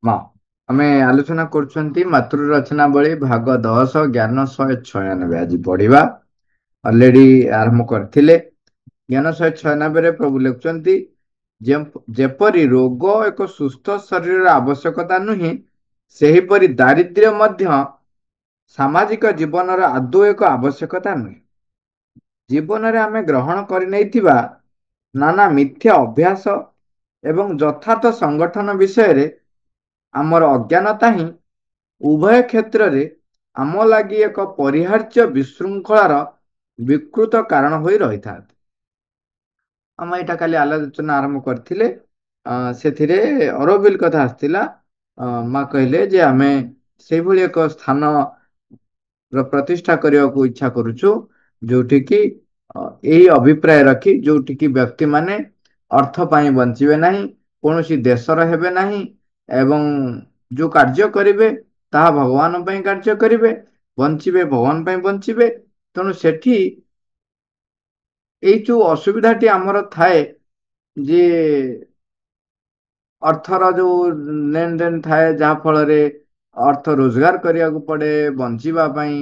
ମା ଆମେ ଆଲୋଚନା କରୁଛନ୍ତି ମାତୃ ରଚନାବଳୀ ଭାଗ 10 ଜ୍ଞାନ 196 ଆଜି ପଢିବା। ଅଲରେଡି ଆରମ୍ଭ କରିଥିଲେ। ଜ୍ଞାନ 196 ପ୍ରଭୁ ଲେଖୁଛନ୍ତି ଯେପରି ରୋଗ ଏକ ସୁସ୍ଥ ଶରୀରର ଆବଶ୍ୟକତା ନୁହେଁ, ସେହିପରି ଦାରିଦ୍ର୍ୟ ମଧ୍ୟ ସାମାଜିକ ଜୀବନର ଆଦୌ ଏକ ଆବଶ୍ୟକତା ନୁହେଁ। ଜୀବନରେ ଆମେ ଗ୍ରହଣ କରିନେଇଥିବା ନାନା ମିଥ୍ୟା ଅଭ୍ୟାସ ଏବଂ ଯଥାର୍ଥ ସଂଗଠନ ବିଷୟରେ ଆମର ଅଜ୍ଞାନତା ହିଁ ଉଭୟ କ୍ଷେତ୍ରରେ ଆମ ଲାଗି ଏକ ପରିହାର୍ଯ୍ୟ ବିଶୃଙ୍ଖଳାର ବିକୃତ କାରଣ ହୋଇ ରହିଥାନ୍ତି। ଆମେ ଏଇଟା କାଲି ଆଲୋଚନା ଆରମ୍ଭ କରିଥିଲେ। ସେଥିରେ ଅରୋବିଲ କଥା ଆସିଥିଲା। ମା କହିଲେ ଯେ ଆମେ ସେଇଭଳି ଏକ ସ୍ଥାନ ପ୍ରତିଷ୍ଠା କରିବାକୁ ଇଚ୍ଛା କରୁଛୁ, ଯୋଉଠି କି ଏହି ଅଭିପ୍ରାୟ ରଖି ଯୋଉଠି କି ବ୍ୟକ୍ତି ମାନେ ଅର୍ଥ ପାଇଁ ବଞ୍ଚିବେ ନାହିଁ, କୌଣସି ଦେଶର ହେବେ ନାହିଁ ଏବଂ ଯୋଉ କାର୍ଯ୍ୟ କରିବେ ତାହା ଭଗବାନ ପାଇଁ କାର୍ଯ୍ୟ କରିବେ, ବଞ୍ଚିବେ ଭଗବାନ ପାଇଁ ବଞ୍ଚିବେ। ତେଣୁ ସେଠି ଏଇ ଯୋଉ ଅସୁବିଧାଟି ଆମର ଥାଏ ଯେ ଅର୍ଥର ଯୋଉ ଲେନ ଦେନ ଥାଏ, ଯାହା ଫଳରେ ଅର୍ଥ ରୋଜଗାର କରିବାକୁ ପଡେ ବଞ୍ଚିବା ପାଇଁ।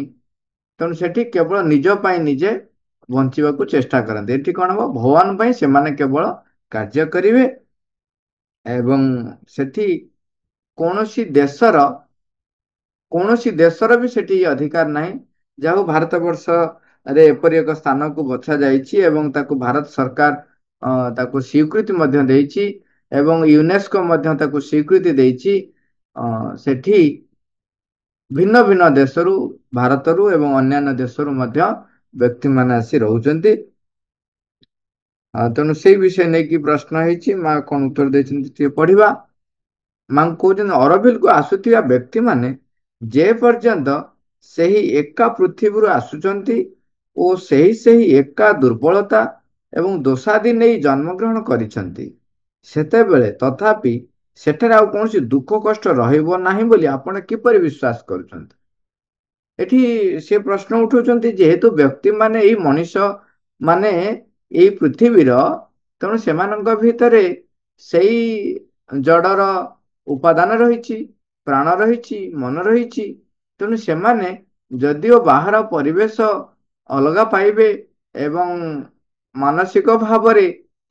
ତେଣୁ ସେଠି କେବଳ ନିଜ ପାଇଁ ନିଜେ ବଞ୍ଚିବାକୁ ଚେଷ୍ଟା କରନ୍ତି। ଏଠି କଣ ହବ, ଭଗବାନ ପାଇଁ ସେମାନେ କେବଳ କାର୍ଯ୍ୟ କରିବେ ଏବଂ ସେଠି କୌଣସି ଦେଶର ବି ସେଠି ଅଧିକାର ନାହିଁ। ଯାହା ହଉ ଭାରତ ବର୍ଷରେ ଏପରି ଏକ ସ୍ଥାନକୁ ବଛା ଯାଇଛି ଏବଂ ତାକୁ ଭାରତ ସରକାର ତାକୁ ସ୍ୱୀକୃତି ମଧ୍ୟ ଦେଇଛି ଏବଂ ୟୁନେସ୍କୋ ମଧ୍ୟ ତାକୁ ସ୍ୱୀକୃତି ଦେଇଛି। ସେଠି ଭିନ୍ନ ଭିନ୍ନ ଦେଶରୁ, ଭାରତରୁ ଏବଂ ଅନ୍ୟାନ୍ୟ ଦେଶରୁ ମଧ୍ୟ ବ୍ୟକ୍ତିମାନେ ଆସି ରହୁଛନ୍ତି। ତେଣୁ ସେଇ ବିଷୟ ନେଇକି ପ୍ରଶ୍ନ ହେଇଛି, ମା କଣ ଉତ୍ତର ଦେଇଛନ୍ତି ଟିକେ ପଢିବା। ମା କହୁଛନ୍ତି ଅରବିଲକୁ ଆସୁଥିବା ବ୍ୟକ୍ତିମାନେ ଯେ ପର୍ଯ୍ୟନ୍ତ ସେହି ଏକା ପୃଥିବୀରୁ ଆସୁଛନ୍ତି ଓ ସେହି ଏକା ଦୁର୍ବଳତା ଏବଂ ଦୋଷାଦି ନେଇ ଜନ୍ମଗ୍ରହଣ କରିଛନ୍ତି, ସେତେବେଳେ ତଥାପି ସେଠାରେ ଆଉ କୌଣସି ଦୁଃଖ କଷ୍ଟ ରହିବ ନାହିଁ ବୋଲି ଆପଣ କିପରି ବିଶ୍ୱାସ କରୁଛନ୍ତି? ଏଠି ସେ ପ୍ରଶ୍ନ ଉଠାଉଛନ୍ତି, ଯେହେତୁ ବ୍ୟକ୍ତି ମାନେ ଏଇ ମଣିଷ ମାନେ ଏଇ ପୃଥିବୀର, ତେଣୁ ସେମାନଙ୍କ ଭିତରେ ସେଇ ଜଡର ଉପାଦାନ ରହିଛି, ପ୍ରାଣ ରହିଛି, ମନ ରହିଛି। ତେଣୁ ସେମାନେ ଯଦିଓ ବାହାର ପରିବେଶ ଅଲଗା ପାଇବେ ଏବଂ ମାନସିକ ଭାବରେ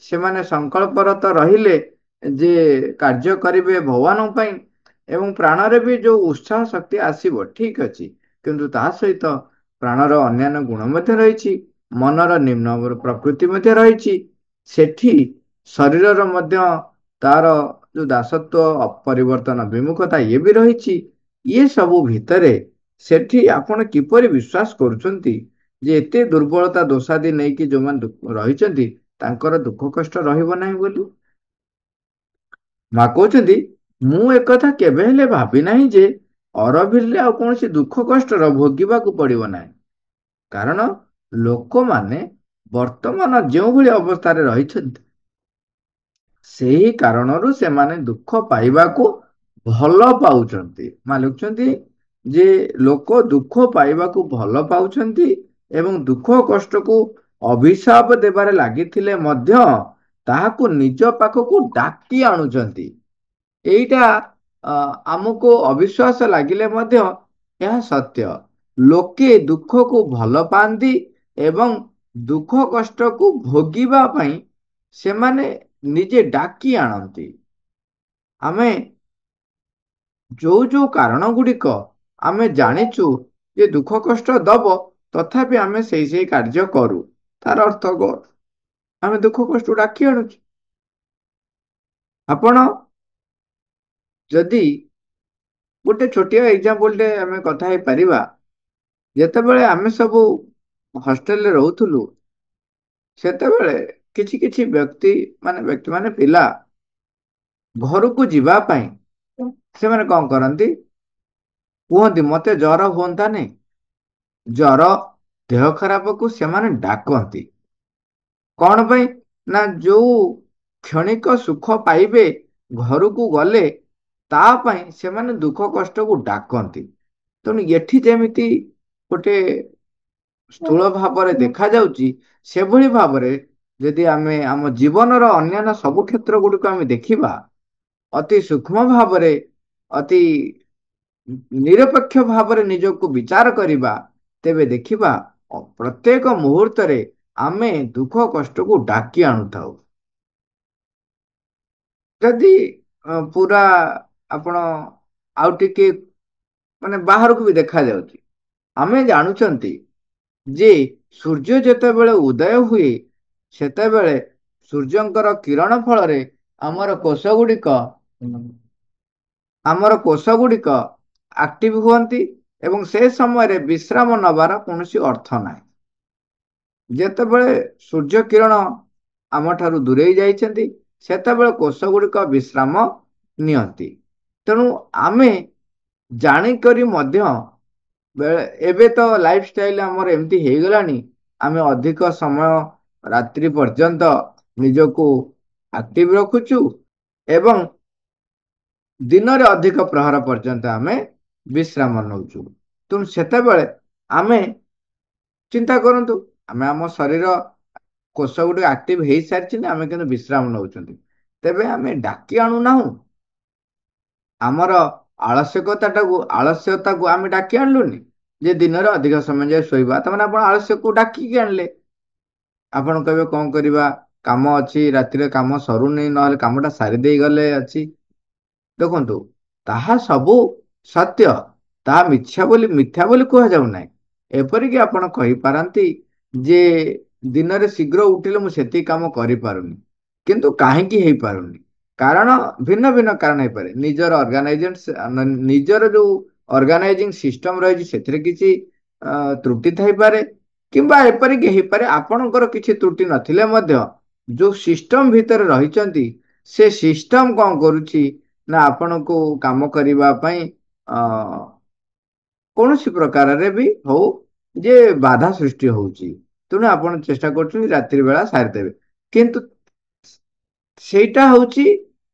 ସେମାନେ ସଂକଳ୍ପରତ ରହିଲେ ଯେ କାର୍ଯ୍ୟ କରିବେ ଭଗବାନଙ୍କ ପାଇଁ ଏବଂ ପ୍ରାଣରେ ବି ଯୋଉ ଉତ୍ସାହ ଶକ୍ତି ଆସିବ ଠିକ ଅଛି, କିନ୍ତୁ ତା ସହିତ ପ୍ରାଣର ଅନ୍ୟାନ୍ୟ ଗୁଣ ମଧ୍ୟ ରହିଛି, ମନର ନିମ୍ନ ପ୍ରକୃତି ମଧ୍ୟ ରହିଛି। ସେଠି ଶରୀରର ମଧ୍ୟ ତାର ଯୋଉ ଦାସତ୍ୱ ପରିବର୍ତ୍ତନ ବିମୁଖତା ଇଏ ବି ରହିଛି। ଇଏ ସବୁ ଭିତରେ ସେଠି ଆପଣ କିପରି ବିଶ୍ୱାସ କରୁଛନ୍ତି ଯେ ଏତେ ଦୁର୍ବଳତା ଦୋଷାଦି ନେଇକି ଯୋଉମାନେ ରହିଛନ୍ତି ତାଙ୍କର ଦୁଃଖ କଷ୍ଟ ରହିବ ନାହିଁ ବୋଲି? ମା କହୁଛନ୍ତି, ମୁଁ ଏକଥା କେବେ ହେଲେ ଭାବି ନାହିଁ ଯେ ଅରବିଲରେ ଆଉ କୌଣସି ଦୁଃଖ କଷ୍ଟର ଭୋଗିବାକୁ ପଡିବ ନାହିଁ। କାରଣ ଲୋକମାନେ ବର୍ତ୍ତମାନ ଯେଉଁଭଳି ଅବସ୍ଥାରେ ରହିଛନ୍ତି, ସେହି କାରଣରୁ ସେମାନେ ଦୁଃଖ ପାଇବାକୁ ଭଲ ପାଉଛନ୍ତି। ମା ଲେଖୁଛନ୍ତି ଯେ ଲୋକ ଦୁଃଖ ପାଇବାକୁ ଭଲ ପାଉଛନ୍ତି ଏବଂ ଦୁଃଖ କଷ୍ଟକୁ ଅଭିଶାପ ଦେବାରେ ଲାଗିଥିଲେ ମଧ୍ୟ ତାହାକୁ ନିଜ ପାଖକୁ ଡାକି ଆଣୁଛନ୍ତି। ଏଇଟା ଆମକୁ ଅବିଶ୍ୱାସ ଲାଗିଲେ ମଧ୍ୟ ଏହା ସତ୍ୟ। ଲୋକେ ଦୁଃଖକୁ ଭଲ ପାଆନ୍ତି ଏବଂ ଦୁଃଖ କଷ୍ଟକୁ ଭୋଗିବା ପାଇଁ ସେମାନେ ନିଜେ ଡାକି ଆଣନ୍ତି। ଆମେ ଯୋଉ କାରଣ ଗୁଡିକ ଆମେ ଜାଣିଛୁ ଯେ ଦୁଃଖ କଷ୍ଟ ଦବ, ତଥାପି ଆମେ ସେଇ କାର୍ଯ୍ୟ କରୁ। ତାର ଅର୍ଥ କଣ? ଆମେ ଦୁଃଖ କଷ୍ଟ ଡାକି ଆଣୁଛୁ। ଆପଣ ଯଦି ଗୋଟେ ଛୋଟିଆ ଏକ୍ଜାମ୍ପଲଟେ ଆମେ କଥା ହେଇପାରିବା, ଯେତେବେଳେ ଆମେ ସବୁ ହଷ୍ଟେଲରେ ରହୁଥିଲୁ, ସେତେବେଳେ କିଛି କିଛି ବ୍ୟକ୍ତି ମାନେ ପିଲା ଘରକୁ ଯିବା ପାଇଁ ସେମାନେ କଣ କରନ୍ତି, କୁହନ୍ତି ମତେ ଜର ହୁଅନ୍ତାନି। ଜର, ଦେହ ଖରାପକୁ ସେମାନେ ଡାକନ୍ତି। କଣ ପାଇଁ? ନା ଯୋଉ କ୍ଷଣିକ ସୁଖ ପାଇବେ ଘରକୁ ଗଲେ, ତା ପାଇଁ ସେମାନେ ଦୁଃଖ କଷ୍ଟକୁ ଡାକନ୍ତି। ତେଣୁ ଏଠି ଯେମିତି ଗୋଟେ ସ୍ଥୂଳ ଭାବରେ ଦେଖାଯାଉଛି, ସେଭଳି ଭାବରେ ଯଦି ଆମେ ଆମ ଜୀବନର ଅନ୍ୟାନ୍ୟ ସବୁ କ୍ଷେତ୍ର ଗୁଡିକ ଆମେ ଦେଖିବା ଅତି ସୂକ୍ଷ୍ମ ଭାବରେ, ଅତି ନିରପେକ୍ଷ ଭାବରେ ନିଜକୁ ବିଚାର କରିବା, ତେବେ ଦେଖିବା ପ୍ରତ୍ୟେକ ମୁହୂର୍ତ୍ତରେ ଆମେ ଦୁଃଖ କଷ୍ଟକୁ ଡାକି ଆଣୁଥାଉ। ଯଦି ପୁରା ଆପଣ ଆଉ ଟିକେ ମାନେ ବାହାରକୁ ବି ଦେଖାଯାଉଛି, ଆମେ ଜାଣୁଛନ୍ତି ଯେ ସୂର୍ଯ୍ୟ ଯେତେବେଳେ ଉଦୟ ହୁଏ ସେତେବେଳେ ସୂର୍ଯ୍ୟଙ୍କର କିରଣ ଫଳରେ ଆମର କୋଷ ଗୁଡ଼ିକ ଆମର କୋଷ ଗୁଡ଼ିକ ଆକ୍ଟିଭ ହୁଅନ୍ତି ଏବଂ ସେ ସମୟରେ ବିଶ୍ରାମ ନେବାର କୌଣସି ଅର୍ଥ ନାହିଁ। ଯେତେବେଳେ ସୂର୍ଯ୍ୟ କିରଣ ଆମଠାରୁ ଦୂରେଇ ଯାଇଛନ୍ତି ସେତେବେଳେ କୋଷ ଗୁଡ଼ିକ ବିଶ୍ରାମ ନିଅନ୍ତି। ତେଣୁ ଆମେ ଜାଣିକରି ମଧ୍ୟ ଏବେ ତ ଲାଇଫ ଷ୍ଟାଇଲ ଆମର ଏମିତି ହେଇଗଲାଣି, ଆମେ ଅଧିକ ସମୟ ରାତ୍ରି ପର୍ଯ୍ୟନ୍ତ ନିଜକୁ ଆକ୍ଟିଭ ରଖୁଛୁ ଏବଂ ଦିନରେ ଅଧିକ ପ୍ରହର ପର୍ଯ୍ୟନ୍ତ ଆମେ ବିଶ୍ରାମ ନେଉଛୁ। ତେଣୁ ସେତେବେଳେ ଆମେ ଚିନ୍ତା କରନ୍ତୁ, ଆମେ ଆମ ଶରୀର କୋଷ ଗୁଡ଼ିକ ଆକ୍ଟିଭ ହେଇସାରିଛି ନା ଆମେ କିନ୍ତୁ ବିଶ୍ରାମ ନେଉଛନ୍ତି, ତେବେ ଆମେ ଡାକି ଆଣୁନାହୁଁ ଆମର ଆଳସ୍ୟତାକୁ ଆମେ ଡାକି ଆଣିଲୁନି ଯେ ଦିନରେ ଅଧିକ ସମୟ ଯାଏ ଶୋଇବା, ତାମାନେ ଆପଣ ଆଳସ୍ୟକୁ ଡାକିକି ଆଣିଲେ। ଆପଣ କହିବେ କଣ କରିବା, କାମ ଅଛି, ରାତିରେ କାମ ସରୁନି, ନହେଲେ କାମଟା ସାରି ଦେଇ ଗଲେ ଅଛି। ଦେଖନ୍ତୁ, ତାହା ସବୁ ସତ୍ୟ, ତାହା ମିଥ୍ୟା ବୋଲି କୁହାଯାଉ ନାହିଁ। ଏପରିକି ଆପଣ କହିପାରନ୍ତି ଯେ ଦିନରେ ଶୀଘ୍ର ଉଠିଲେ ମୁଁ ସେତିକି କାମ କରିପାରୁନି, କିନ୍ତୁ କାହିଁକି ହେଇପାରୁନି? କାରଣ ଭିନ୍ନ ଭିନ୍ନ କାରଣ ହେଇପାରେ। ନିଜର ଯୋଉ ଅର୍ଗାନାଇଜିଂ ସିଷ୍ଟମ ରହିଛି ସେଥିରେ କିଛି ତ୍ରୁଟି ଥାଇପାରେ, କିମ୍ବା ଏପରିକି ହେଇପାରେ ଆପଣଙ୍କର କିଛି ତ୍ରୁଟି ନଥିଲେ ମଧ୍ୟ ଯୋଉ ସିଷ୍ଟମ ଭିତରେ ରହିଛନ୍ତି ସେ ସିଷ୍ଟମ କଣ କରୁଛି ନା ଆପଣଙ୍କୁ କାମ କରିବା ପାଇଁ ଅ କୌଣସି ପ୍ରକାରରେ ବି ହଉ ଯେ ବାଧା ସୃଷ୍ଟି ହଉଛି। ତେଣୁ ଆପଣ ଚେଷ୍ଟା କରୁଛନ୍ତି ରାତ୍ରି ବେଳା ସାରିଦେବେ, କିନ୍ତୁ ସେଇଟା ହଉଛି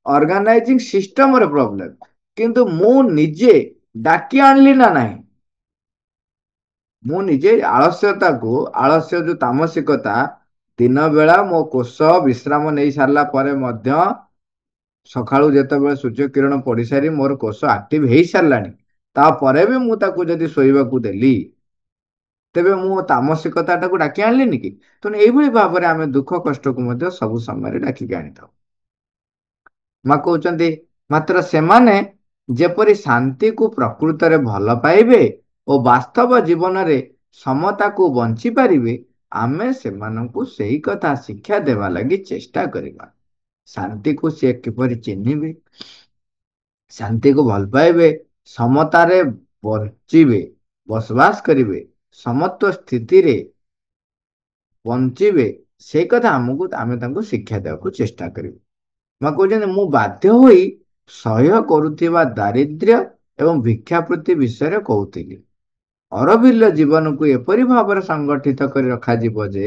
ଅର୍ଗାନାଇଜିଂ ସିଷ୍ଟମର ପ୍ରୋବ୍ଲେମ। କିନ୍ତୁ ମୁଁ ନିଜେ ଡାକି ଆଣିଲି ନା ନାହିଁ? ମୁଁ ନିଜେ ଆଳସ୍ୟ ଯୋଉ ତାମସିକତା, ଦିନ ବେଳା ମୋ କୋଷ ବିଶ୍ରାମ ନେଇ ସାରିଲା ପରେ ମଧ୍ୟ ସକାଳୁ ଯେତେବେଳେ ସୂର୍ଯ୍ୟ କିରଣ ପଡିସାରି ମୋର କୋଷ ଆକ୍ଟିଭ ହେଇ ସାରିଲାଣି, ତାପରେ ବି ମୁଁ ତାକୁ ଯଦି ଶୋଇବାକୁ ଦେଲି, ତେବେ ମୁଁ ତାମସିକତା ଟାକୁ ଡାକି ଆଣିଲିନି କି? ତେଣୁ ଏଇଭଳି ଭାବରେ ଆମେ ଦୁଃଖ କଷ୍ଟକୁ ମଧ୍ୟ ସବୁ ସମୟରେ ଡାକିକି ଆଣିଥାଉ। ମା କହୁଛନ୍ତି, ମାତ୍ର ସେମାନେ ଯେପରି ଶାନ୍ତିକୁ ପ୍ରକୃତରେ ଭଲ ପାଇବେ ଓ ବାସ୍ତବ ଜୀବନରେ ସମତାକୁ ବଞ୍ଚି ପାରିବେ, ଆମେ ସେମାନଙ୍କୁ ସେଇ କଥା ଶିକ୍ଷା ଦେବା ଲାଗି ଚେଷ୍ଟା କରିବା। ଶାନ୍ତିକୁ ସେ କିପରି ଚିହ୍ନିବେ, ଶାନ୍ତିକୁ ଭଲ ପାଇବେ, ସମତାରେ ବଞ୍ଚିବେ, ବସବାସ କରିବେ, ସମତ୍ୱ ସ୍ଥିତିରେ ବଞ୍ଚିବେ, ସେଇ କଥା ଆମେ ତାଙ୍କୁ ଶିକ୍ଷା ଦେବାକୁ ଚେଷ୍ଟା କରିବୁ। ମା କହୁଛନ୍ତି, ମୁଁ ବାଧ୍ୟ ହୋଇ ସହ୍ୟ କରୁଥିବା ଦାରିଦ୍ର୍ୟ ଏବଂ ଭିକ୍ଷାବୃତ୍ତି ବିଷୟରେ କହୁଥିଲି। ଅରବିଲ୍ୟ ଜୀବନକୁ ଏପରି ଭାବରେ ସଂଗଠିତ କରି ରଖାଯିବ ଯେ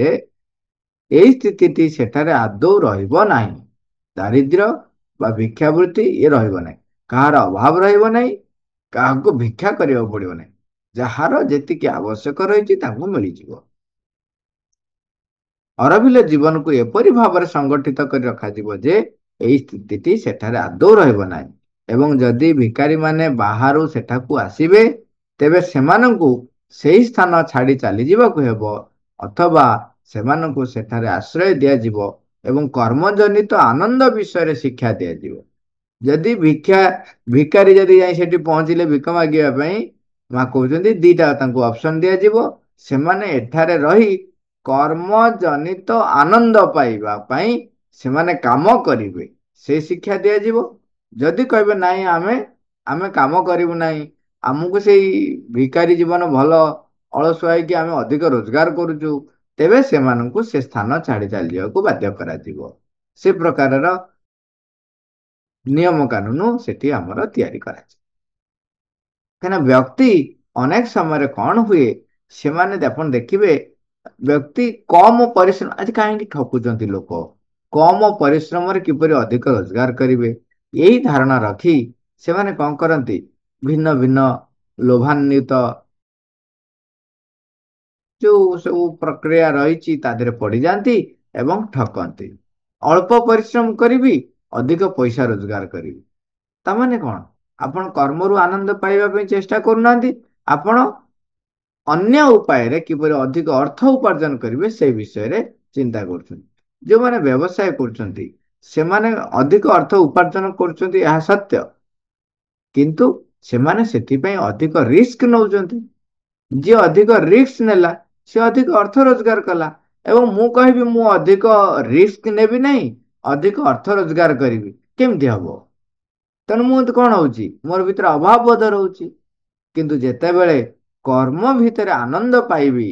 ଏଇ ସ୍ଥିତିଟି ସେଠାରେ ଆଦୌ ରହିବ ନାହିଁ। ଦାରିଦ୍ର୍ୟ ବା ଭିକ୍ଷାବୃତ୍ତି ଇଏ ରହିବ ନାହିଁ, କାହାର ଅଭାବ ରହିବ ନାହିଁ, କାହାକୁ ଭିକ୍ଷା କରିବାକୁ ପଡିବ ନାହିଁ। ଯାହାର ଯେତିକି ଆବଶ୍ୟକ ରହିଛି ତାଙ୍କୁ ମିଳିଯିବ। ଅରବିଲ୍ୟ ଜୀବନକୁ ଏପରି ଭାବରେ ସଂଗଠିତ କରି ରଖାଯିବ ଯେ ଏଇ ସ୍ଥିତିଟି ସେଠାରେ ଆଦୌ ରହିବ ନାହିଁ, ଏବଂ ଯଦି ଭିକାରୀମାନେ ବାହାରୁ ସେଠାକୁ ଆସିବେ ତେବେ ସେମାନଙ୍କୁ ସେହି ସ୍ଥାନ ଛାଡି ଚାଲିଯିବାକୁ ହେବ, ଅଥବା ସେମାନଙ୍କୁ ସେଠାରେ ଆଶ୍ରୟ ଦିଆଯିବ ଏବଂ କର୍ମଜନିତ ଆନନ୍ଦ ବିଷୟରେ ଶିକ୍ଷା ଦିଆଯିବ। ଯଦି ଭିକାରୀ ଯଦି ଯାଇ ସେଠି ପହଞ୍ଚିଲେ ଭିକ ମାଗିବା ପାଇଁ, ମା କହୁଛନ୍ତି ଦିଟା ତାଙ୍କୁ ଅପସନ ଦିଆଯିବ। ସେମାନେ ଏଠାରେ ରହି କର୍ମଜନିତ ଆନନ୍ଦ ପାଇବା ପାଇଁ ସେମାନେ କାମ କରିବେ, ସେ ଶିକ୍ଷା ଦିଆଯିବ। ଯଦି କହିବେ ନାଇଁ ଆମେ କାମ କରିବୁ ନାହିଁ, ଆମକୁ ସେଇ ଭିକାରୀ ଜୀବନ ଭଲ, ଅଳସୁଆ ହେଇକି ଆମେ ଅଧିକ ରୋଜଗାର କରୁଛୁ, ତେବେ ସେମାନଙ୍କୁ ସେ ସ୍ଥାନ ଛାଡି ଚାଲିଯିବାକୁ ବାଧ୍ୟ କରାଯିବ। ସେ ପ୍ରକାରର ନିୟମ କାନୁନ ସେଠି ଆମର ତିଆରି କରାଯାଏ। କାହିଁକିନା ବ୍ୟକ୍ତି ଅନେକ ସମୟରେ କଣ ହୁଏ, ସେମାନେ ଆପଣ ଦେଖିବେ ବ୍ୟକ୍ତି କମ ପରିଶ୍ରମ, ଆଜି କାହିଁକି ଠକୁଛନ୍ତି ଲୋକ, କମ ପରିଶ୍ରମରେ କିପରି ଅଧିକ ରୋଜଗାର କରିବେ, ଏଇ ଧାରଣା ରଖି ସେମାନେ କଣ କରନ୍ତି, ଭିନ୍ନ ଭିନ୍ନ ଲୋଭାନ୍ୱିତ ଯୋଉ ସବୁ ପ୍ରକ୍ରିୟା ରହିଛି ତା ଦେହରେ ପଡିଯାଆନ୍ତି ଏବଂ ଠକନ୍ତି। ଅଳ୍ପ ପରିଶ୍ରମ କରିବି, ଅଧିକ ପଇସା ରୋଜଗାର କରିବି। ତାମାନେ କଣ? ଆପଣ କର୍ମରୁ ଆନନ୍ଦ ପାଇବା ପାଇଁ ଚେଷ୍ଟା କରୁନାହାନ୍ତି, ଆପଣ ଅନ୍ୟ ଉପାୟରେ କିପରି ଅଧିକ ଅର୍ଥ ଉପାର୍ଜନ କରିବେ ସେ ବିଷୟରେ ଚିନ୍ତା କରୁଛନ୍ତି। ଯେଉଁମାନେ ବ୍ୟବସାୟ କରୁଛନ୍ତି ସେମାନେ ଅଧିକ ଅର୍ଥ ଉପାର୍ଜନ କରୁଛନ୍ତି, ଏହା ସତ୍ୟ, କିନ୍ତୁ ସେମାନେ ସେଥିପାଇଁ ଅଧିକ ରିସ୍କ ନେଉଛନ୍ତି। ଯିଏ ଅଧିକ ରିସ୍କ ନେଲା ସେ ଅଧିକ ଅର୍ଥ ରୋଜଗାର କଲା। ଏବଂ ମୁଁ କହିବି ମୁଁ ଅଧିକ ରିସ୍କ ନେବି ନାହିଁ, ଅଧିକ ଅର୍ଥ ରୋଜଗାର କରିବି, କେମିତି ହବ? ତେଣୁ ମୁଁ କଣ ହଉଛି, ମୋର ଭିତରେ ଅଭାବ ବୋଧ ରହୁଛି। କିନ୍ତୁ ଯେତେବେଳେ କର୍ମ ଭିତରେ ଆନନ୍ଦ ପାଇବି,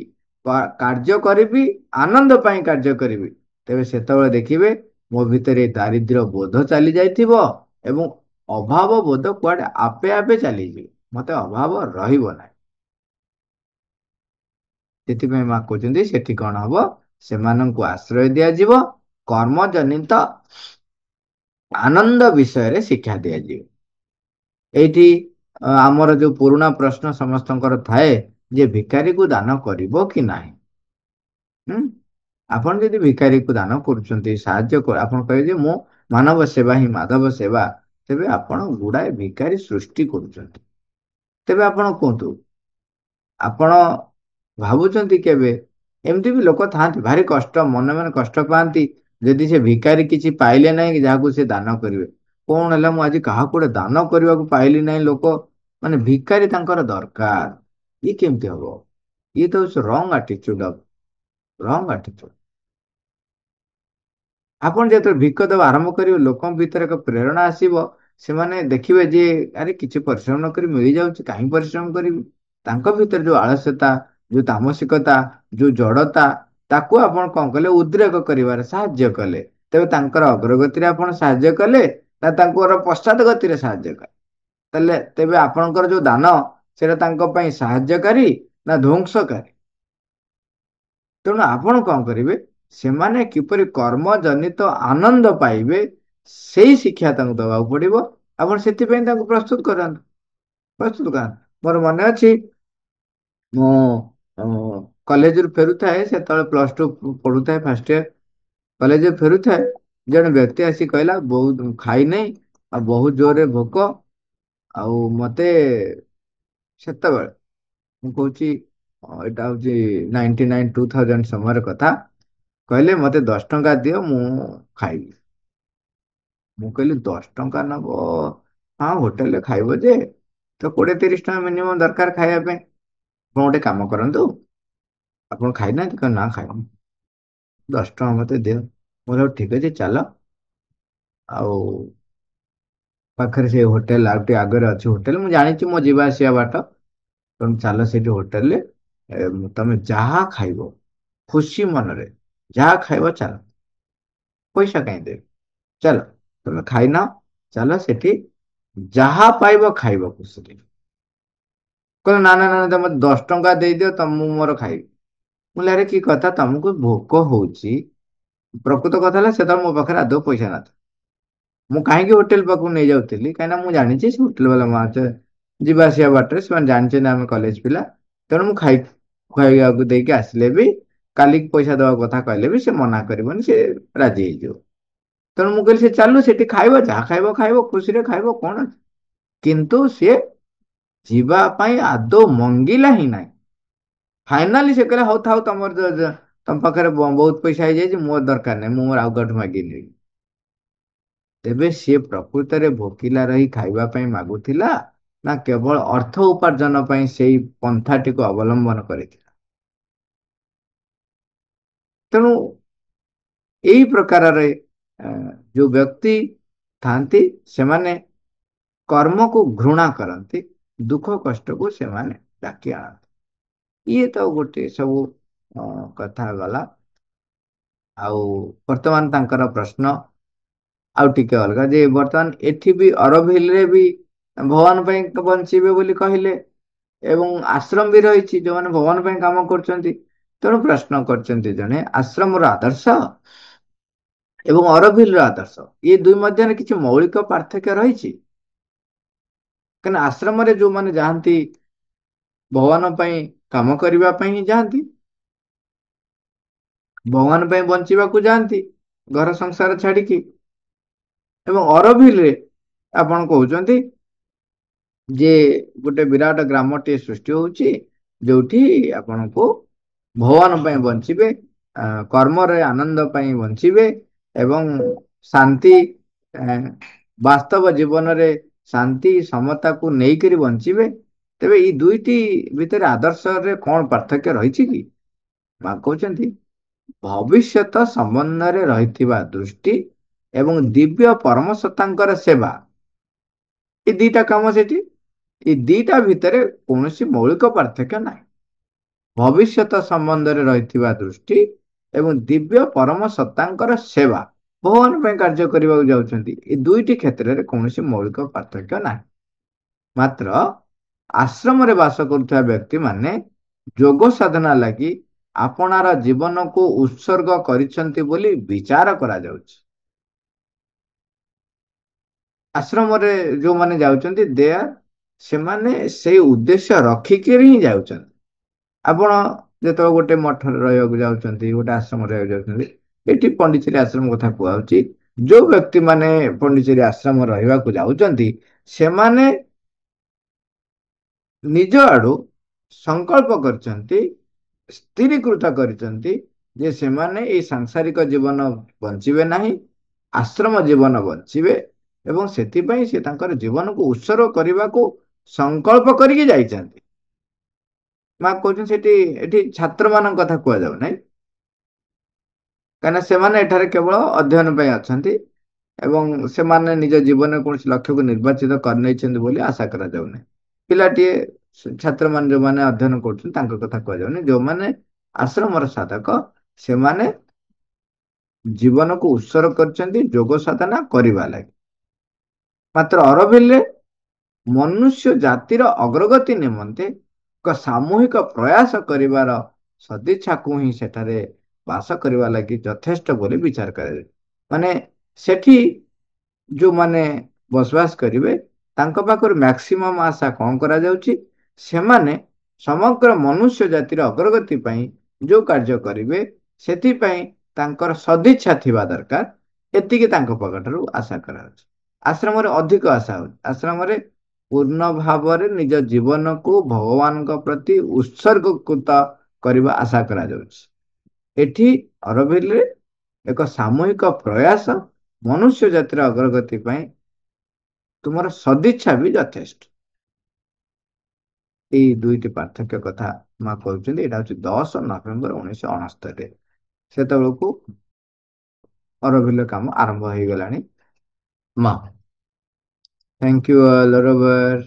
କାର୍ଯ୍ୟ କରିବି, ଆନନ୍ଦ ପାଇଁ କାର୍ଯ୍ୟ କରିବି, ତେବେ ସେତେବେଳେ ଦେଖିବେ ମୋ ଭିତରେ ଦାରିଦ୍ର୍ୟ ବୋଧ ଚାଲି ଯାଇଥିବ ଏବଂ ଅଭାବ ବୋଧ କୁଆଡେ ଆପେ ଆପେ ଚାଲିଯିବ, ମତେ ଅଭାବ ରହିବ ନାହିଁ। ସେଥିପାଇଁ ମା କହୁଛନ୍ତି ସେଠି କଣ ହବ, ସେମାନଙ୍କୁ ଆଶ୍ରୟ ଦିଆଯିବ, କର୍ମଜନିତ ଆନନ୍ଦ ବିଷୟରେ ଶିକ୍ଷା ଦିଆଯିବ। ଏଇଠି ଆମର ଯୋଉ ପୁରୁଣା ପ୍ରଶ୍ନ ସମସ୍ତଙ୍କର ଥାଏ ଯେ ଭିକାରୀକୁ ଦାନ କରିବ କି ନାହିଁ। ହୁଁ? ଆପଣ ଯଦି ଭିକାରୀକୁ ଦାନ କରୁଛନ୍ତି, ଆପଣ କହିବେ ଯେ ମୁଁ ମାନବ ସେବା ହିଁ ମାଧବ ସେବା, ତେବେ ଆପଣ ଗୁଡାଏ ଭିକାରୀ ସୃଷ୍ଟି କରୁଛନ୍ତି। ତେବେ ଆପଣ କୁହନ୍ତୁ, ଆପଣ ଭାବୁଛନ୍ତି କେବେ, ଏମିତି ବି ଲୋକ ଥାଆନ୍ତି ଭାରି କଷ୍ଟ ମନେ ମନେ କଷ୍ଟ ପାଆନ୍ତି, ଯଦି ସେ ଭିକାରୀ କିଛି ପାଇଲେ ନାହିଁ ଯାହାକୁ ସେ ଦାନ କରିବେ। କଣ ହେଲା ମୁଁ ଆଜି କାହାକୁ ଗୋଟେ ଦାନ କରିବାକୁ ପାଇଲି ନାହିଁ, ଲୋକ ମାନେ ଭିକାରୀ ତାଙ୍କର ଦରକାର। ଇଏ କେମିତି ହବ? ଇଏ ତ ହଉଛି ରଙ୍ଗ ଆଟିଚ୍ୟୁଡ ରଙ୍ଗ ଆଟିଚ୍ୟୁଡ। ଆପଣ ଯେତେବେଳେ ଭିକ ଦେବା ଆରମ୍ଭ କରିବେ, ଲୋକଙ୍କ ଭିତରେ ଏକ ପ୍ରେରଣା ଆସିବ। ସେମାନେ ଦେଖିବେ ଯେ ଆରେ କିଛି ପରିଶ୍ରମ ନ କରି ମିଳିଯାଉଛି, କାହିଁ ପରିଶ୍ରମ କରିବି। ତାଙ୍କ ଭିତରେ ଯୋଉ ଆଳସ୍ୟତା, ଯୋଉ ତାମସିକତା, ଯୋଉ ଜଡତା, ତାକୁ ଆପଣ କଣ କଲେ, ଉଦ୍ରେକ କରିବାରେ ସାହାଯ୍ୟ କଲେ। ତେବେ ତାଙ୍କର ଅଗ୍ରଗତିରେ ଆପଣ ସାହାଯ୍ୟ କଲେ ନା ତାଙ୍କର ପଶ୍ଚାତ ଗତିରେ ସାହାଯ୍ୟ କଲେ? ତାହେଲେ ତେବେ ଆପଣଙ୍କର ଯୋଉ ଦାନ ସେଟା ତାଙ୍କ ପାଇଁ ସାହାଯ୍ୟକାରୀ ନା ଧ୍ୱଂସକାରୀ? ତେଣୁ ଆପଣ କଣ କରିବେ, ସେମାନେ କିପରି କର୍ମ ଜନିତ ଆନନ୍ଦ ପାଇବେ ସେଇ ଶିକ୍ଷା ତାଙ୍କୁ ଦେବାକୁ ପଡିବ। ଆପଣ ସେଥିପାଇଁ ତାଙ୍କୁ ପ୍ରସ୍ତୁତ କରାନ୍ତୁ। ପ୍ରସ୍ତୁତ କରାନ୍ତୁ। ମୋର ମନେ ଅଛି ମୁଁ କଲେଜରୁ ଫେରୁଥାଏ, ସେତେବେଳେ ପ୍ଲସ ଟୁ ପଢୁଥାଏ ଫାଷ୍ଟ ଇୟର। କଲେଜରେ ଫେରୁଥାଏ, ଜଣେ ବ୍ୟକ୍ତି ଆସି କହିଲା ବହୁତ ଖାଇନାହିଁ ଆଉ ବହୁତ ଜୋରରେ ଭୋକ, ଆଉ ମତେ ସେତେବେଳେ ମୁଁ କହୁଛି ଏଇଟା ହଉଛି 99 2000 ସମୟର କଥା, କହିଲେ ମତେ 10 ଟଙ୍କା ଦିଅ ମୁଁ ଖାଇବି। ମୁଁ କହିଲି 10 ଟଙ୍କା ନବ? ହଁ ହୋଟେଲରେ ଖାଇବ ଯେ ତ 20 30 ଟଙ୍କା ମିନିମମ୍ ଦରକାର ଖାଇବା ପାଇଁ। ଆପଣ ଗୋଟେ କାମ କରନ୍ତୁ, ଆପଣ ଖାଇନାହାନ୍ତି? କହିଲେ ନା ଖାଇନି। 10 ଟଙ୍କା ମତେ ଦିଅ। ମୁଁ କହିଲି ହଉ ଠିକ ଅଛି ଚାଲ, ଆଉ ପାଖରେ ସେ ହୋଟେଲ ଆଉ ଟିକେ ଆଗରେ ଅଛି ହୋଟେଲ, ମୁଁ ଜାଣିଛି ମୋ ଯିବା ଆସିବା ବାଟ, ତେଣୁ ଚାଲ ସେଇଠି ହୋଟେଲରେ ତମେ ଯାହା ଖାଇବ ଖୁସି ମନରେ ଯାହା ଖାଇବ ଚାଲ, ପଇସା କାହିଁ ଦେବି, ଚାଲ ତମେ ଖାଇନ, ଚାଲ ସେଠି ଯାହା ପାଇବ ଖାଇବ ଖୁସିରେ। କହିଲେ ନା ନା ନା ତମେ 10 ଟଙ୍କା ଦେଇଦିଅ, ମୁଁ ମୋର ଖାଇବି। ମୁଁ କହିଲି ଆରେ କି କଥା, ତମକୁ ଭୋକ ହଉଛି, ପ୍ରକୃତ କଥା ହେଲା ସେତେବେଳେ ମୋ ପାଖରେ ଆଦୌ ପଇସା ନଥିଲା। ମୁଁ କାହିଁକି ହୋଟେଲ ପାଖକୁ ନେଇଯାଉଥିଲି, କାହିଁକିନା ମୁଁ ଜାଣିଛି ସେ ହୋଟେଲ ବାଲା ଯିବା ଆସିବା ବାଟରେ ସେମାନେ ଜାଣିଛନ୍ତି ଆମେ କଲେଜ ପିଲା, ତେଣୁ ମୁଁ ଖାଇବାକୁ ଦେଇକି ଆସିଲେ ବି କାଲିକି ପଇସା ଦବା କଥା କହିଲେ ବି ସେ ମନା କରିବନି, ସେ ରାଜି ହେଇଯିବ। ତେଣୁ ମୁଁ କହିଲି ସେ ଚାଲୁ ସେଠି ଖାଇବ, ଯାହା ଖାଇବ ଖାଇବ ଖୁସିରେ ଖାଇବ, କଣ ଅଛି। କିନ୍ତୁ ସିଏ ଯିବା ପାଇଁ ଆଦୌ ମଙ୍ଗିଲା ହିଁ ନାହିଁ। ଫାଇନାଲି ସେ କହିଲା ହଉ ଥାଉ, ତମ ପାଖରେ ବହୁତ ପଇସା ହେଇଯାଇଛି, ମୋର ଦରକାର ନାହିଁ, ମୁଁ ମୋର ଆଉ କାହାଠୁ ମାଗିନେବି। ତେବେ ସିଏ ପ୍ରକୃତରେ ଭୋକିଲା ରହି ଖାଇବା ପାଇଁ ମାଗୁଥିଲା ନା କେବଳ ଅର୍ଥ ଉପାର୍ଜନ ପାଇଁ ସେଇ ପନ୍ଥାଟିକୁ ଅବଲମ୍ବନ କରିଥିଲା? ତେଣୁ ଏଇ ପ୍ରକାରରେ ଯୋଉ ବ୍ୟକ୍ତି ଥାନ୍ତି ସେମାନେ କର୍ମକୁ ଘୃଣା କରନ୍ତି, ଦୁଃଖ କଷ୍ଟକୁ ସେମାନେ ଡାକି ଆଣନ୍ତି। ଇଏ ତ ଗୋଟେ ସବୁ କଥା ଗଲା। ଆଉ ବର୍ତ୍ତମାନ ତାଙ୍କର ପ୍ରଶ୍ନ ଆଉ ଟିକେ ଅଲଗା, ଯେ ବର୍ତ୍ତମାନ ଏଠି ବି ଅରଭିଲରେ ବି ଭଗବାନ ପାଇଁ ବଞ୍ଚିବେ ବୋଲି କହିଲେ, ଏବଂ ଆଶ୍ରମ ବି ରହିଛି ଯୋଉମାନେ ଭଗବାନ ପାଇଁ କାମ କରୁଛନ୍ତି। ତେଣୁ ପ୍ରଶ୍ନ କରିଛନ୍ତି ଜଣେ, ଆଶ୍ରମର ଆଦର୍ଶ ଏବଂ ଅରବିଲର ଆଦର୍ଶ ଏ ଦୁଇ ମଧ୍ୟରେ କିଛି ମୌଳିକ ପାର୍ଥକ୍ୟ ରହିଛି? କାହିଁକିନା ଆଶ୍ରମରେ ଯୋଉମାନେ ଯାଆନ୍ତି ଭଗବାନ ପାଇଁ କାମ କରିବା ପାଇଁ ହିଁ ଯାଆନ୍ତି, ଭଗବାନ ପାଇଁ ବଞ୍ଚିବାକୁ ଯାଆନ୍ତି ଘର ସଂସାର ଛାଡିକି। ଏବଂ ଅରଭିଲରେ ଆପଣ କହୁଛନ୍ତି ଯେ ଗୋଟେ ବିରାଟ ଗ୍ରାମଟିଏ ସୃଷ୍ଟି ହଉଛି, ଯୋଉଠି ଆପଣଙ୍କୁ ଭଗବାନ ପାଇଁ ବଞ୍ଚିବେ, କର୍ମରେ ଆନନ୍ଦ ପାଇଁ ବଞ୍ଚିବେ ଏବଂ ଶାନ୍ତି, ବାସ୍ତବ ଜୀବନରେ ଶାନ୍ତି ସମତାକୁ ନେଇକରି ବଞ୍ଚିବେ। ତେବେ ଏଇ ଦୁଇଟି ଭିତରେ ଆଦର୍ଶରେ କଣ ପାର୍ଥକ୍ୟ ରହିଛି କି? ମା କହୁଛନ୍ତି ଭବିଷ୍ୟତ ସମ୍ବନ୍ଧରେ ରହିଥିବା ଦୃଷ୍ଟି ଏବଂ ଦିବ୍ୟ ପରମ ସତ୍ତାଙ୍କର ସେବା, ଏ ଦିଟା କାମ ସେଠି, ଏ ଦିଟା ଭିତରେ କୌଣସି ମୌଳିକ ପାର୍ଥକ୍ୟ ନାହିଁ। ଭବିଷ୍ୟତ ସମ୍ବନ୍ଧରେ ରହିଥିବା ଦୃଷ୍ଟି ଏବଂ ଦିବ୍ୟ ପରମ ସତ୍ତାଙ୍କର ସେବା, ଭଗବାନ ପାଇଁ କାର୍ଯ୍ୟ କରିବାକୁ ଯାଉଛନ୍ତି, ଏ ଦୁଇଟି କ୍ଷେତ୍ରରେ କୌଣସି ମୌଳିକ ପାର୍ଥକ୍ୟ ନାହିଁ। ମାତ୍ର ଆଶ୍ରମରେ ବାସ କରୁଥିବା ବ୍ୟକ୍ତିମାନେ ଯୋଗ ସାଧନା ଲାଗି ଆପଣାର ଜୀବନକୁ ଉତ୍ସର୍ଗ କରିଛନ୍ତି ବୋଲି ବିଚାର କରାଯାଉଛି। ଆଶ୍ରମରେ ଯୋଉମାନେ ଯାଉଛନ୍ତି ସେମାନେ ସେଇ ଉଦ୍ଦେଶ୍ୟ ରଖିକିରି ହିଁ ଯାଉଛନ୍ତି। ଆପଣ ଯେତେବେଳେ ଗୋଟେ ମଠରେ ରହିବାକୁ ଯାଉଛନ୍ତି, ଗୋଟେ ଆଶ୍ରମରେ ରହିବାକୁ ଯାଉଛନ୍ତି, ଏଠି ପଣ୍ଡିଚେରୀ ଆଶ୍ରମ କଥା କୁହାଯାଉଛି। ଯୋଉ ବ୍ୟକ୍ତି ମାନେ ପଣ୍ଡିଚେରୀ ଆଶ୍ରମ ରହିବାକୁ ଯାଉଛନ୍ତି, ସେମାନେ ନିଜ ଆଡୁ ସଂକଳ୍ପ କରିଛନ୍ତି, ସ୍ଥିରୀକୃତ କରିଛନ୍ତି ଯେ ସେମାନେ ଏଇ ସାଂସାରିକ ଜୀବନ ବଞ୍ଚିବେ ନାହିଁ, ଆଶ୍ରମ ଜୀବନ ବଞ୍ଚିବେ ଏବଂ ସେଥିପାଇଁ ସେ ତାଙ୍କର ଜୀବନକୁ ଉତ୍ସର୍ଗ କରିବାକୁ ସଂକଳ୍ପ କରିକି ଯାଇଛନ୍ତି। ମା କହୁଛନ୍ତି ସେଠି ଏଠି ଛାତ୍ର ମାନଙ୍କ କଥା କୁହାଯାଉ ନାହିଁ, କାହିଁକିନା ସେମାନେ ଏଠାରେ କେବଳ ଅଧ୍ୟୟନ ପାଇଁ ଅଛନ୍ତି ଏବଂ ସେମାନେ ନିଜ ଜୀବନରେ କୌଣସି ଲକ୍ଷ୍ୟକୁ ନିର୍ବାଚିତ କରିନେଇଛନ୍ତି ବୋଲି ଆଶା କରାଯାଉନାହିଁ। ପିଲାଟିଏ, ଛାତ୍ରମାନେ ଯୋଉମାନେ ଅଧ୍ୟୟନ କରୁଛନ୍ତି ତାଙ୍କ କଥା କୁହାଯାଉନି। ଯୋଉମାନେ ଆଶ୍ରମର ସାଧକ, ସେମାନେ ଜୀବନକୁ ଉତ୍ସର୍ଗ କରିଛନ୍ତି ଯୋଗ ସାଧନା କରିବା ଲାଗି। ମାତ୍ର ଅରୋଭିଲରେ ମନୁଷ୍ୟ ଜାତିର ଅଗ୍ରଗତି ନିମନ୍ତେ ଏକ ସାମୂହିକ ପ୍ରୟାସ କରିବାର ସଦିଚ୍ଛାକୁ ହିଁ ସେଠାରେ ବାସ କରିବା ଲାଗି ଯଥେଷ୍ଟ ବୋଲି ବିଚାର କରାଯାଏ। ମାନେ ସେଠି ଯୋଉମାନେ ବସବାସ କରିବେ, ତାଙ୍କ ପାଖରୁ ମ୍ୟାକ୍ସିମମ୍ ଆଶା କଣ କରାଯାଉଛି? ସେମାନେ ସମଗ୍ର ମନୁଷ୍ୟ ଜାତିର ଅଗ୍ରଗତି ପାଇଁ ଯୋଉ କାର୍ଯ୍ୟ କରିବେ, ସେଥିପାଇଁ ତାଙ୍କର ସଦିଚ୍ଛା ଥିବା ଦରକାର, ଏତିକି ତାଙ୍କ ପାଖଠାରୁ ଆଶା କରାଯାଉଛି। ଆଶ୍ରମରେ ଅଧିକ ଆଶା ହଉଛି। ଆଶ୍ରମରେ ପୂର୍ଣ୍ଣ ଭାବରେ ନିଜ ଜୀବନକୁ ଭଗବାନଙ୍କ ପ୍ରତି ଉତ୍ସର୍ଗୀକୃତ କରିବା ଆଶା କରାଯାଉଛି। ଏଠି ଅରୋଭିଲରେ ଏକ ସାମୂହିକ ପ୍ରୟାସ, ମନୁଷ୍ୟ ଜାତିର ଅଗ୍ରଗତି ପାଇଁ ତୁମର ସଦିଚ୍ଛା ବି ଯଥେଷ୍ଟ। ଏଇ ଦୁଇଟି ପାର୍ଥକ୍ୟ କଥା ମା କହୁଛନ୍ତି। ଏଇଟା ହଉଛି 10 ନଭେମ୍ବର 1969। ସେତେବେଳକୁ ଅରୋଭିଲ କାମ ଆରମ୍ଭ ହେଇଗଲାଣି। ମା, ଥ୍ୟାଙ୍କ ୟୁ ଅଲ୍, ଅରୋଭର।